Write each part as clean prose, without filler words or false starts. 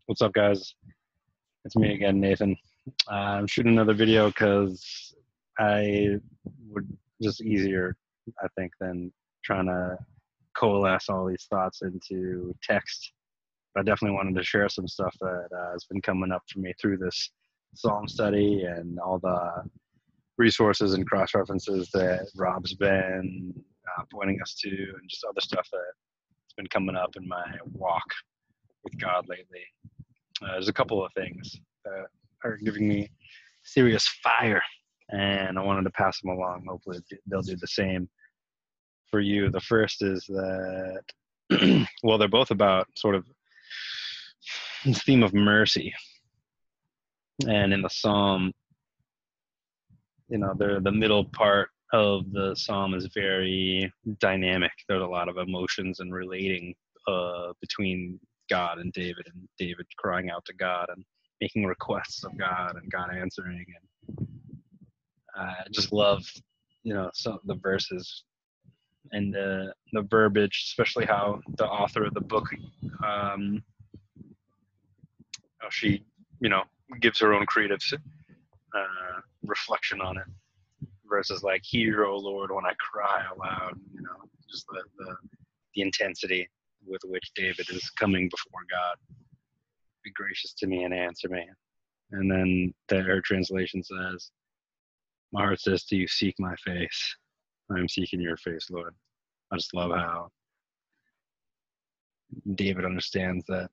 What's up, guys? It's me again, Nathan. I'm shooting another video because I would just easier, I think, than trying to coalesce all these thoughts into text. But I definitely wanted to share some stuff that has been coming up for me through this Psalm study and all the resources and cross references that Rob's been pointing us to, and just other stuff that's been coming up in my walk with God lately. There's a couple of things that are giving me serious fire, and I wanted to pass them along. Hopefully they'll do the same for you. The first is that, well, they're both about sort of this theme of mercy. And in the Psalm, the middle part of the Psalm is very dynamic. There's a lot of emotions and relating between God and David crying out to God and making requests of God and God answering. And I just love, some of the verses and the verbiage, especially how the author of the book, she, gives her own creative reflection on it, versus like, hear, O Lord, when I cry aloud. Just the intensity with which David is coming before God. Be gracious to me and answer me. And then her translation says, my heart says to you, seek my face. I am seeking your face, Lord. I just love how David understands that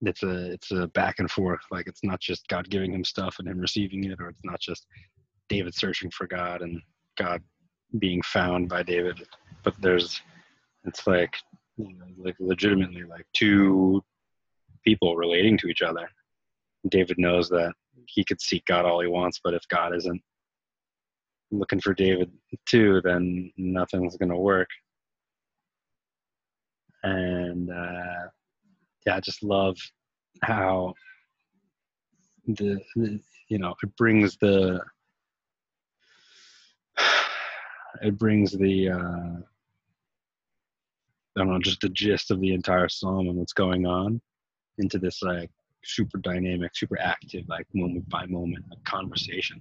it's a back and forth. Like, it's not just God giving him stuff and him receiving it, or it's not just David searching for God and God being found by David, but it's like, like legitimately like two people relating to each other. David knows that he could seek God all he wants, but if God isn't looking for David too, then nothing's going to work. And I just love how it brings the I don't know, just the gist of the entire psalm and what's going on into this like super dynamic, super active, like moment by moment, like conversation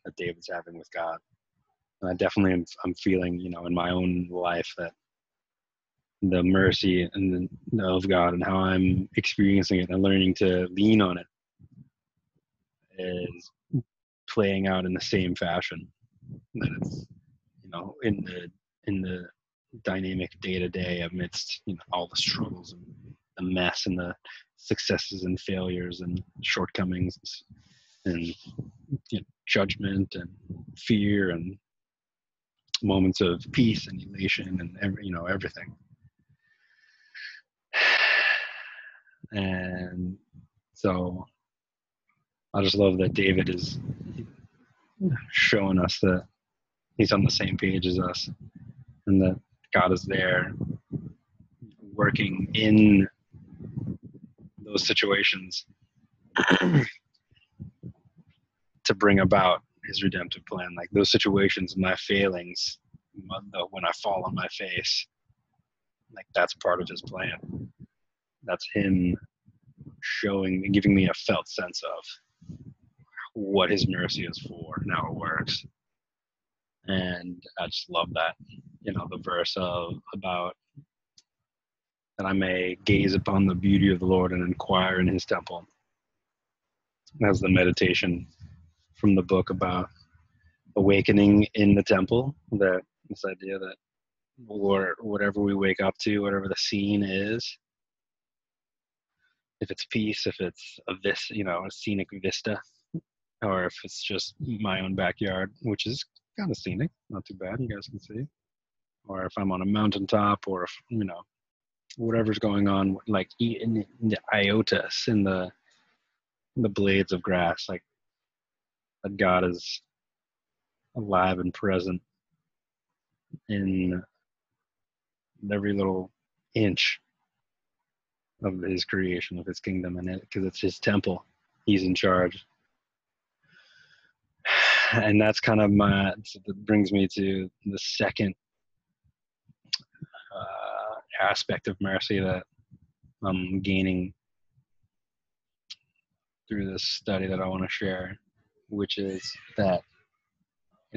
that David's having with God. And I definitely I'm feeling, in my own life that the mercy of God and how I'm experiencing it and learning to lean on it is playing out in the same fashion. That it's, in the dynamic day to day amidst all the struggles and the mess and the successes and failures and shortcomings and judgment and fear and moments of peace and elation and everything. And so I just love that David is showing us that he's on the same page as us, and that God is there working in those situations to bring about his redemptive plan. Like those situations, my failings, when I fall on my face, like that's part of his plan. That's him showing and giving me a felt sense of what his mercy is for and how it works. And I just love that, the verse about that I may gaze upon the beauty of the Lord and inquire in his temple. As the meditation from the book about awakening in the temple, that this idea that whatever we wake up to, whatever the scene is, if it's peace, if it's a scenic vista, or if it's just my own backyard, which is kind of scenic, not too bad, you guys can see, or if I'm on a mountaintop, or if whatever's going on, like in the iotas, in the blades of grass, like that God is alive and present in every little inch of his creation, of his kingdom, and because it's his temple, he's in charge. And that's kind of that brings me to the second aspect of mercy that I'm gaining through this study that I want to share, which is that,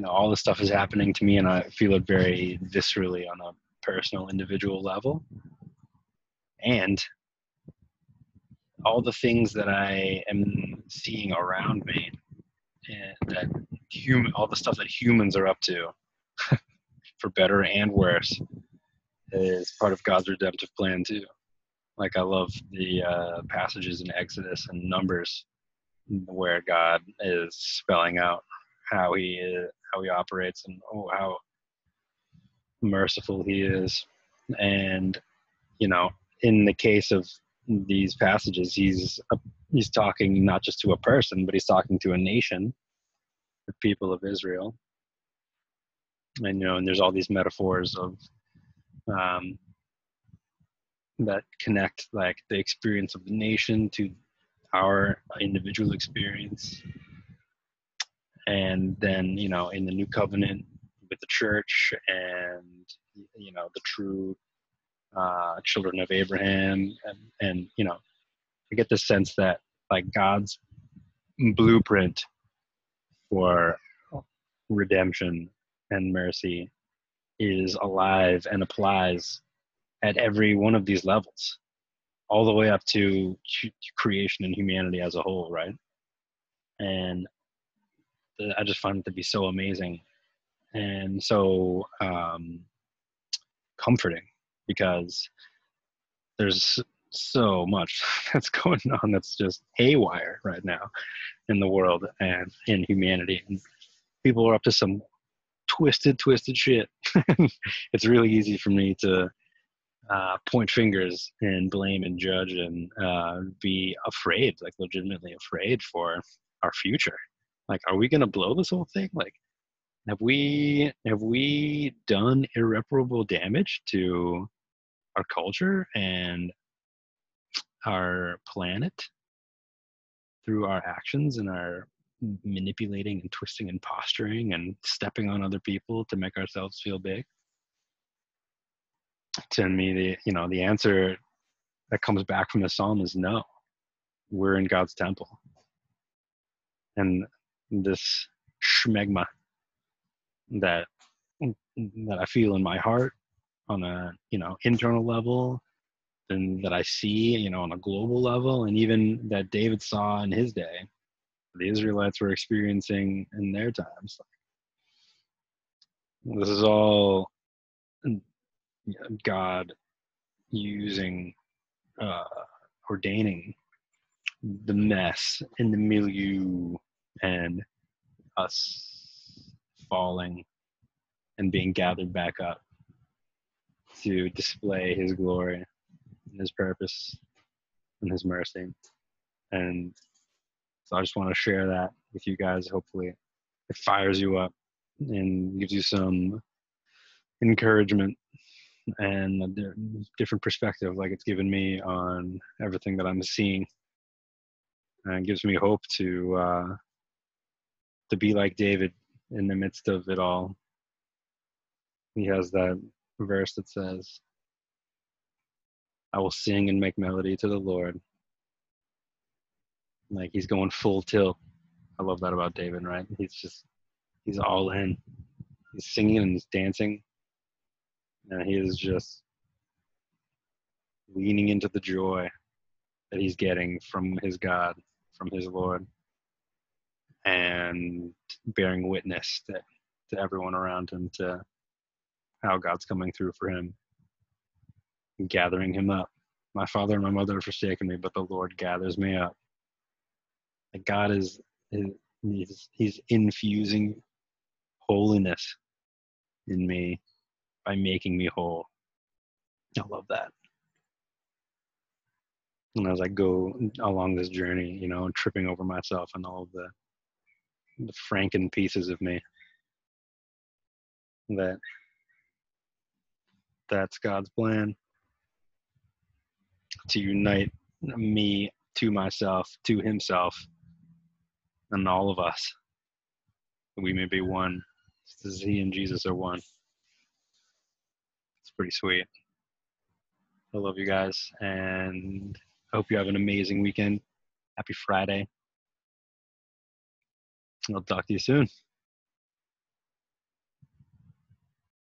all this stuff is happening to me and I feel it very viscerally on a personal, individual level. And all the things that I am seeing around me, and all the stuff that humans are up to, for better and worse, is part of God's redemptive plan too. Like, I love the passages in Exodus and Numbers where God is spelling out how he operates, and how merciful he is. And in the case of these passages, he's talking not just to a person, but he's talking to a nation, the people of Israel. And and there's all these metaphors of that connect, like, the experience of the nation to our individual experience. And then in the new covenant with the church, and the true children of Abraham, and I get the sense that, like, God's blueprint for redemption and mercy is alive and applies at every one of these levels, all the way up to creation and humanity as a whole, right? And I just find it to be so amazing and so comforting, because there's so much that's going on that's just haywire right now in the world and in humanity, and people are up to some twisted shit. It's really easy for me to point fingers and blame and judge, and be afraid, like legitimately afraid for our future. Like, are we gonna blow this whole thing? Like, have we done irreparable damage to our culture and our planet through our actions and our manipulating and twisting and posturing and stepping on other people to make ourselves feel big? To me, the answer that comes back from the psalm is no. We're in God's temple, and this schmegma that I feel in my heart on a internal level, and that I see on a global level, and even that David saw in his day, the Israelites were experiencing in their times. This is all God using, ordaining the mess in the milieu, and us falling and being gathered back up to display his glory and his purpose and his mercy. And so I just want to share that with you guys. Hopefully it fires you up and gives you some encouragement and a different perspective, like it's given me on everything that I'm seeing, and gives me hope to be like David in the midst of it all. He has that verse that says, I will sing and make melody to the Lord. Like, he's going full tilt. I love that about David, right? He's all in. He's singing and he's dancing, and he is just leaning into the joy that he's getting from his God, from his Lord, and bearing witness to everyone around him, to how God's coming through for him, gathering him up. My father and my mother have forsaken me, but the Lord gathers me up. Like, God he's infusing holiness in me by making me whole. I love that. And as I go along this journey, tripping over myself and all of the franken pieces of me, that's God's plan, to unite me to myself, to himself, and all of us. We may be one, just as he and Jesus are one. It's pretty sweet. I love you guys, and I hope you have an amazing weekend. Happy Friday. I'll talk to you soon.